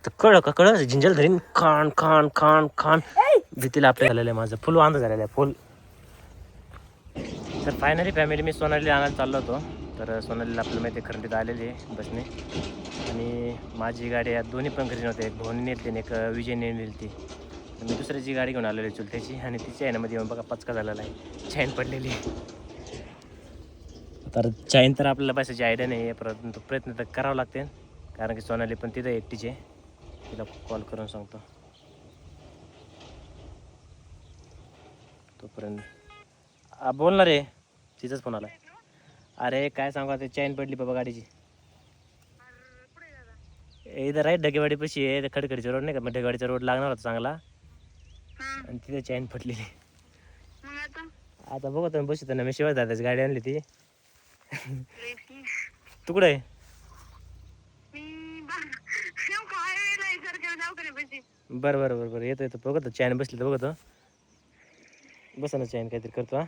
तर कळ झिंजल धरीन खान खान खान खान भीतीला आपल्या झालेलं आहे माझं फुल वांद झालेलं आहे फुल. तर फायनली फॅमिली मी सोनालीला आणायला चाललो होतो. तर सोनालीला आपल्याला माहिती आहे खरंडीत आलेली आहे बसने आणि माझी गाडी या दोन्ही पण घरी नव्हते. एक भाऊनी नेली आणि एक विजयने नेली ती. मी दुसऱ्याची गाडी घेऊन आलेली चुलत्याची आणि तिच्या यामध्ये येऊन बघा पचका झालेला आहे चैन पडलेली. तर चैन तर आपल्याला पैशाची आयडिया नाही आहे परंतु प्रयत्न तर करावं लागते कारण की सोनाली पण तिथं एकटीचे. तिला कॉल करून सांगतो तोपर्यंत बोलणार आहे तिचाच फोन आला. अरे काय सांगा ते चैन पडली बाबा गाडीची. इथं राईट ढगेवाडीपाशी आहे खडखडीचा रोड नाही का मग ढगेवाडीचा रोड लागणार होता चांगला आणि तिथे चैन फटलेली. आता बघतो बसतो ना मी शिवाय दादाची गाडी आणली ती. तू कुठे आहे? बरं बरं बरं बरं येतो येतो बघतो चैन बसली तर बघतो. बसा ना चैन काहीतरी करतो. हा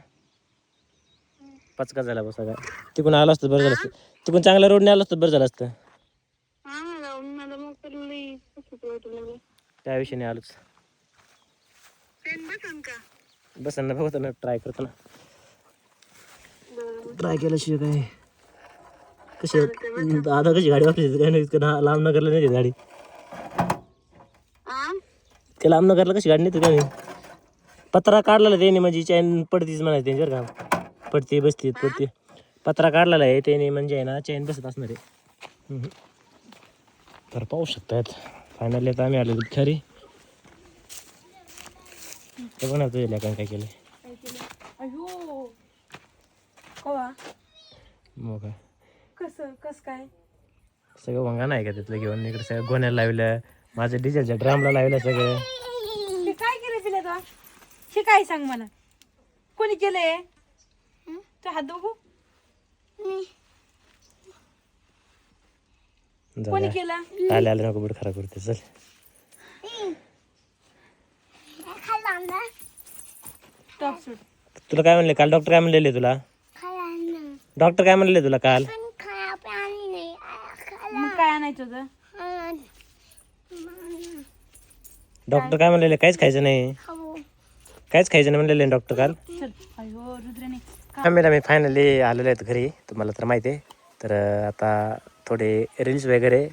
पचका झाला बसा काय तिकडून आलो असतं बरं झालं असतं. तिकडून चांगल्या रोडने आलो असतं बरं झालं असतं. त्या विषयाने आलोच बसन ना बघतो ना ट्राय करतो ना. ट्राय केल्याशिवाय काय कशी दादा कशी गाडी वापरायची काय नाही इतकं लांब नगरला नाही गाडी. ते लांब नगरला कशी गाडी नाही काय नाही. पत्रा काढलेला त्याने म्हणजे चैन पडतीच म्हणायचं त्यांच्यावर का पडते बसते पडते. पत्रा काढलेला आहे त्याने म्हणजे आहे ना चैन बसत असणार आहे. तर पाहू शकतात फायनली आता आम्ही आलेलो खरी. ते पण तुझ्या लेकान काय केलं मग काय कस काय सगळं वंगा नाही का तिथलं घेऊन इकडे सगळं गोण्याला लावलं माझं डिझेलच्या ड्रामला लावलं सगळं. हे काय केलं तिला तो हे काय सांग मला कोणी केलंय तू हात बघू कोणी केलं आले आले नको बुड खराब करते चल. तुला काय म्हणले काल डॉक्टर काय म्हणलेले तुला? डॉक्टर काय म्हणले तुला काल? मग काय आणायचं होतं? डॉक्टर काय म्हणलेले काहीच खायचं नाही काहीच खायचं नाही म्हणलेले डॉक्टर काल. आम्ही फायनली आलेलो आहेत घरी तुम्हाला तर माहिती आहे. तर आता थोडे रील्स वगैरे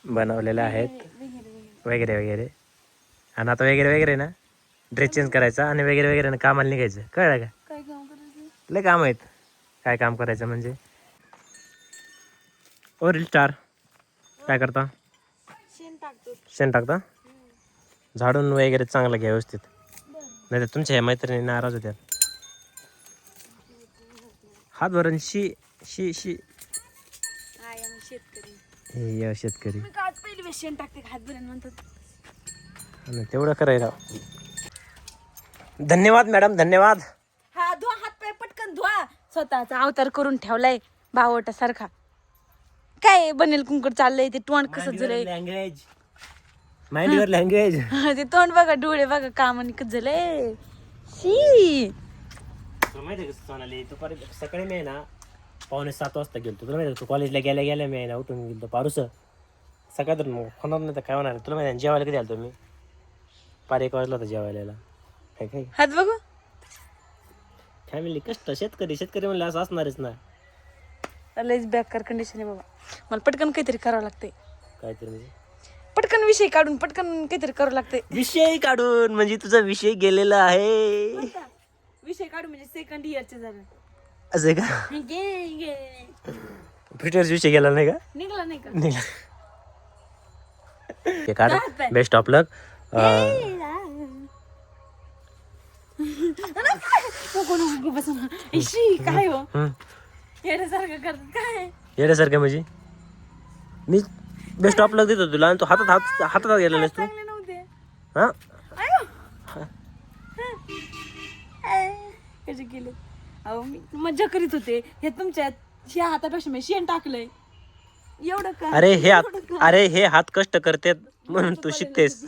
बनवलेले आहेत वगैरे वगैरे आणि आता वगैरे वगैरे ना ड्रेस चेंज करायचा आणि वगैरे वगैरे ना कामाला निघायचं कळलं का? काय काम करायचं लय काम आहेत. काय काम करायचं म्हणजे ओ रील स्टार काय करता? शेण टाकता झाडून वगैरे चांगलं घ्या व्यवस्थित नाही तर तुमच्या ह्या मैत्रिणी नाराज होत्या. हात भरून शी शी शी हे शेतकरी पहिली शेण टाकते हात भरून म्हणतात तेवढं करायला. धन्यवाद मॅडम धन्यवाद. हा धुवा हात पाय पटकन धुवा. स्वतःचा अवतार करून ठेवलाय बावटा सारखा. काय बनेल कुंकड चाललंय ते तोंड कसं झालंय लँग्वेज माइंड लँग्वेज ते तोंड बघा डोळे बघा काम आणि कसं झालंय शी. तुला माहिती आहे का सोनाली दुपारी सकाळी मी आहे ना 6:45 वाजता गेलो. तुला माहिती आहे तू कॉलेजला गेल्या गेल्या मी आहे ना उठून गेलो पारूस सकाळ तर मग होणार नाही तर काय होणार. तुला माहिती आहे जेवायला कधी आलो मी 1 वाजला होता जेवायला. काय काय हात बघू फॅमिली कष्ट शेतकरी शेतकरी म्हणलं असं असणारच ना. लयच बेकार कंडिशन आहे बाबा. मला पटकन काहीतरी करावं लागतंय. काहीतरी म्हणजे पटकन विषय काढून पटकन काहीतरी करावं लागतंय. विषय काढून म्हणजे तुझा विषय गेलेला आहे. विषय काढून म्हणजे सेकंड इयरचे झालं असं का? फिटर्स विषय गेला नाही का? निघला नाही का? निघाला. हे काढ बेस्ट ऑफ लक. काय हो येण्यासारखं करतात काय येण्यासारखं म्हणजे मी बेस्ट ऑफ लक देतो तुला आणि तू हातात गेला नाहीस तू. चांगले नव्हते हा कसे केले अहो मी मज्जा करीत होते. हे तुमच्या ह्या हातापेक्षा मी शेण टाकलंय एवढं का? अरे हे हात कष्ट करतात म्हणून तू शिकतेस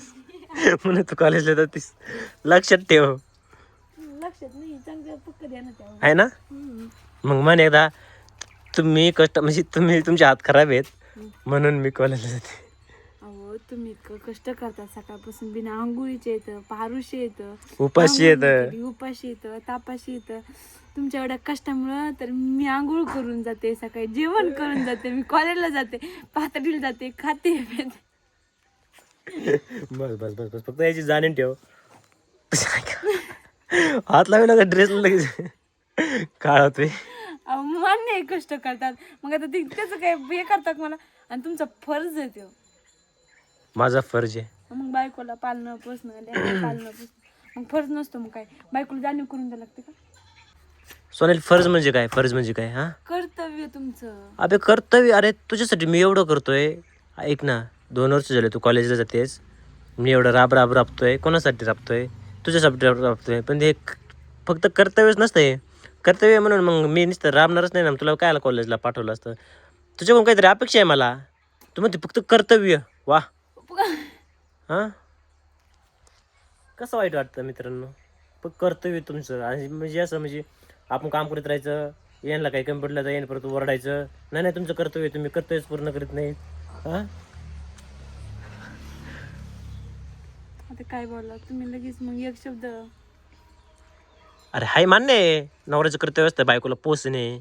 म्हणून तू कॉलेजला जातेस. लक्षात ठेव. लक्षात नाही चांगलं पक्क द्या ना त्या आहे ना. मग म्हण एकदा तुम्ही कष्ट म्हणजे तुम्ही तुमचे हात खराब आहेत म्हणून मी कॉलेजला जाते. अहो तुम्ही इतकं कष्ट करतात सकाळपासून बिना आंघोळीचे येतं, पारुशे येतं, उपाशी येतं. उपाशी येतं, तापाशी येतं. तुमच्या एवढ्या कष्टामुळं तर मी आंघोळ करून जाते, सकाळी जेवण करून जाते, मी कॉलेजला जाते, पातळीला जाते, खाते पिते. बस बस बस बस फक्त याची जाणीव ठेव. हात लावला का ड्रेस लगेच काळ होतोय. मान्य आहे कष्ट करतात, मग आता त्याचं काय हे करतात मला, आणि तुमचा फर्ज आहे तो. माझा फर्ज आहे. मग बायकोला पालणं पोसणं पालणं पोसणं मग फर्ज नसतो, मग काय बायकोला जाणीव करून द्यायला लागते का? सोनाली फर्ज म्हणजे काय? फर्ज म्हणजे काय? हा कर्तव्य तुमचं. अबे कर्तव्य, अरे तुझ्यासाठी मी एवढं करतोय. ऐक ना, 2 वर्ष झाले तू कॉलेजला जातेस, मी एवढं राबतोय. कोणासाठी राबतोय? तुझ्यासाठी राबतोय. पण हे फक्त कर्तव्यच नसतं हे. कर्तव्य म्हणून मग मी नुसतं राबणारच नाही ना. तुला काय कॉलेजला पाठवलं असतं? तुझ्याकडून काहीतरी अपेक्षा आहे मला. तू म्हणते फक्त कर्तव्य. वा हां, कसं वाईट वाटतं मित्रांनो? पण कर्तव्य तुमचं. आणि म्हणजे असं म्हणजे आपण काम करत राहायचं, यांना काही कमी पडलं तर याने परत ओरडायचं. नाही नाही, तुमचं कर्तव्य, तुम्ही कर्तव्यच पूर्ण करीत नाही. हां, आता काय बोलला तुम्ही लगेच मग एक शब्द. अरे हाय मान्य आहे, नवऱ्याचं कर्तव्य असतं बायकोला पोसणे.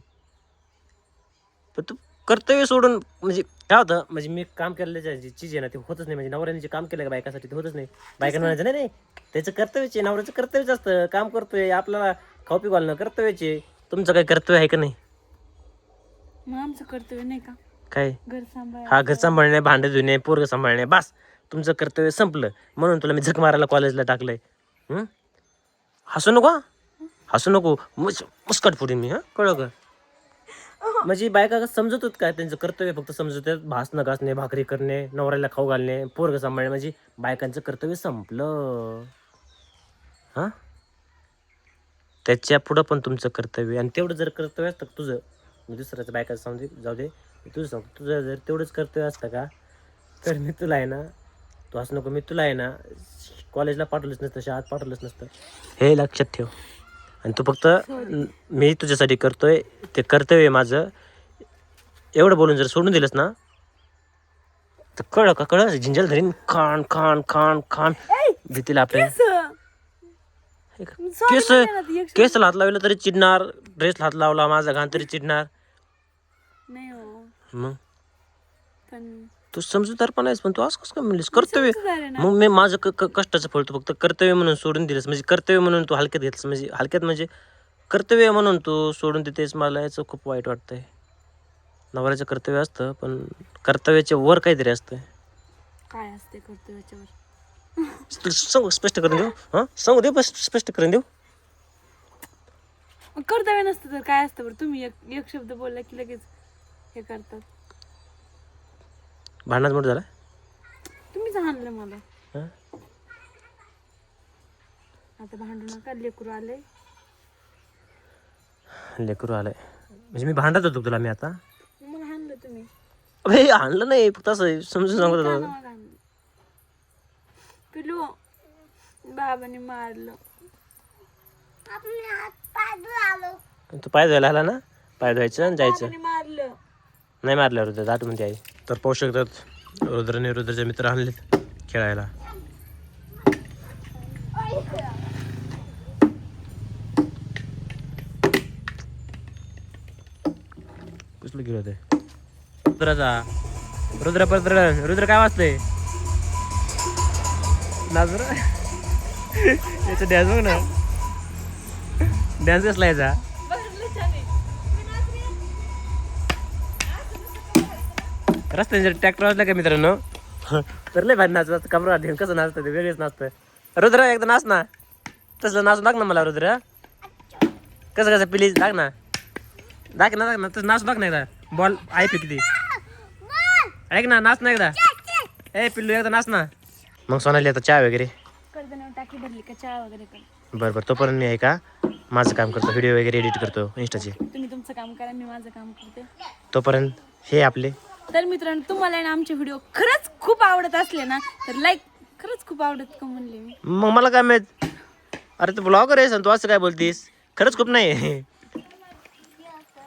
पण तू कर्तव्य सोडून म्हणजे काय होतं, म्हणजे मी काम केलेलं जी चीज आहे ना ती होतच नाही. म्हणजे नवऱ्याने जे काम केलं का बायकासाठी ते होतच नाही. बायकांना म्हणायचं नाही नाही, त्याचं कर्तव्यच आहे, नवऱ्याचं कर्तव्यच असतं. काम करतोय, आपल्याला खाऊ पी घालणं कर्तव्यच आहे. तुमचं काही कर्तव्य आहे का नाही? मग आमचं कर्तव्य नाही का काय? घर सांभाळ? हा, घर सांभाळणे, भांडे धुणे, पोरग सांभाळणे, बस तुमचं कर्तव्य संपलं. म्हणून तुला मी झक मारायला कॉलेजला टाकलंय. हसू नको हा. हसू नको, मुस्कट फोडीन मी. हा, कळलं का? म्हणजे बायका समजत होत काय त्यांचं कर्तव्य? फक्त समजत आहेत भासणं घासणे, भाकरी करणे, नवऱ्याला खाऊ घालणे, पोरग सांभाळणे, म्हणजे बायकांचं कर्तव्य संपलं. हा, त्याच्या पुढं पण तुमचं कर्तव्य. आणि तेवढं जर कर्तव्य असतं तुझं, दुसऱ्याच्या बायकाचं सांगू दे, जाऊ दे, तुझं सांग, तुझं जर तेवढंच कर्तव्य असतं का, तर मी तुला आहे ना, तू असं नको, मी तुला आहे ना कॉलेजला पाठवलंच नसतं, शाळेत पाठवलंच नसतं. हे लक्षात ठेव. आणि तू फक्त मी तुझ्यासाठी करतोय ते कर्तव्य माझं. एवढं बोलून जर सोडून दिलंस ना तर कळलं झिंजल धरीन, खाण खाण खाण खाण भीतीला आपल्या. केस केसला हात लावला तरी चिडणार, ड्रेसला हात लावला माझा घाण तरी चिडणार. नाही हो, मग पण तू समजूतदारपणा आहेस, पण तू असं कसं काय म्हणलीस कर्तव्य? समजूतदार आहे ना. मग मी माझं कष्टाचं फळ तू फक्त कर्तव्य म्हणून सोडून दिलंस. म्हणजे कर्तव्य म्हणून तू हलक्यात घेतलंस, म्हणजे हलक्यात म्हणजे कर्तव्य म्हणून तू सोडून देतेस. मला याचं खूप वाईट वाटतंय. नवऱ्याचं कर्तव्य असतं, पण कर्तव्याच्या वर काहीतरी असतं. काय असते कर्तव्याच्यावर? तू सांगू, स्पष्ट करून देऊ? हां, सांगू दे, बस स्पष्ट करून देऊ. कर्तव्य नसतं तर काय असतं बरं? तुम्ही एक शब्द बोलला की लगेच हे करतात. भांडणाच मोठं झालं. तुम्हीच आणलं मला. हां, आता भांडू नका, लेकरू आले. लेकरू आलंय म्हणजे मी भांडत होतो तुला मी आता? मग आणलं तुम्ही. अबे आणलं नाही, फक्त असं समजून सांगत होतो. कानावर आणलं. पिलू, बाबाने मारलं. तू पाय धुवायला आला ना, पाय धुवायचं आणि जायचं. बाबाने मारलं. नाही मारलं रुद्र, दाट म्हणते आई. तर पाहू शकतात रुद्रने रुद्रचे मित्र आणलेत खेळायला. कसलं खेळत आहे रुद्राचा? रुद्र काय वाजतंय? नाजर याचा डॅन्स बघ ना, डॅन्स कसला याचा. रस्त्याने जर ट्रॅक्टर वाजला का मित्रांनो तर लय भारी नाचत. कमरा घेऊन कसं नाचतं ते वेगळेच नाचतं. रुद्र एकदा नाच ना, तसलं नाचून दाख ना मला रुद्र. कसं कसं प्लीज दाख ना, दाख ना तसं नाचून दाख ना एकदा. बॉल आहे किती, ऐक ना, नाच ना एकदा. ए पिल्लू एकदा नाच ना. मग सोनाली आता चहा वगैरे टाकी भरली का चहा वगैरे कर. बरं तोपर्यंत मी आहे का माझं काम करतो, व्हिडिओ वगैरे एडिट करतो इंस्टाचे. तुम्ही तुमचं काम करा, मी माझं काम करते. तोपर्यंत हे आपले. तर मित्रांनो, तुम्हाला ना आमचे व्हिडिओ खरंच खूप आवडत असले ना तर लाईक, खरंच खूप आवडत का म्हणले मी. मग मला काय माहित, अरे तू ब्लॉगर आहेस आणि तू असं काय बोलतीस? खरंच खूप नाही.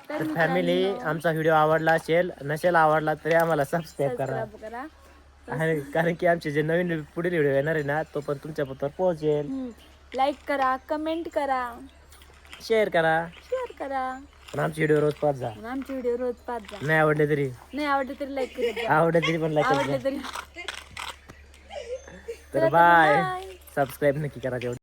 तर फॅमिली, आमचा व्हिडिओ आवडला असेल, नसेल आवडला तरी आम्हाला सबस्क्राईब करा. आणि कारण की आमचे जे नवीन पुढील व्हिडिओ येणार आहे ना तो पण तुमच्यापर्यंत पोहोचेल. लाईक करा, कमेंट करा, शेअर करा. शेअर करा. पण आमचे व्हिडिओ रोज पाहत जा. आणि आमचे व्हिडिओ रोज पाहत जा. नाही आवडले तरी लाईक करत जा. आवडले तरी पण लाईक आवडले तरी तर बाय. सबस्क्राईब नक्की करा तेवढं.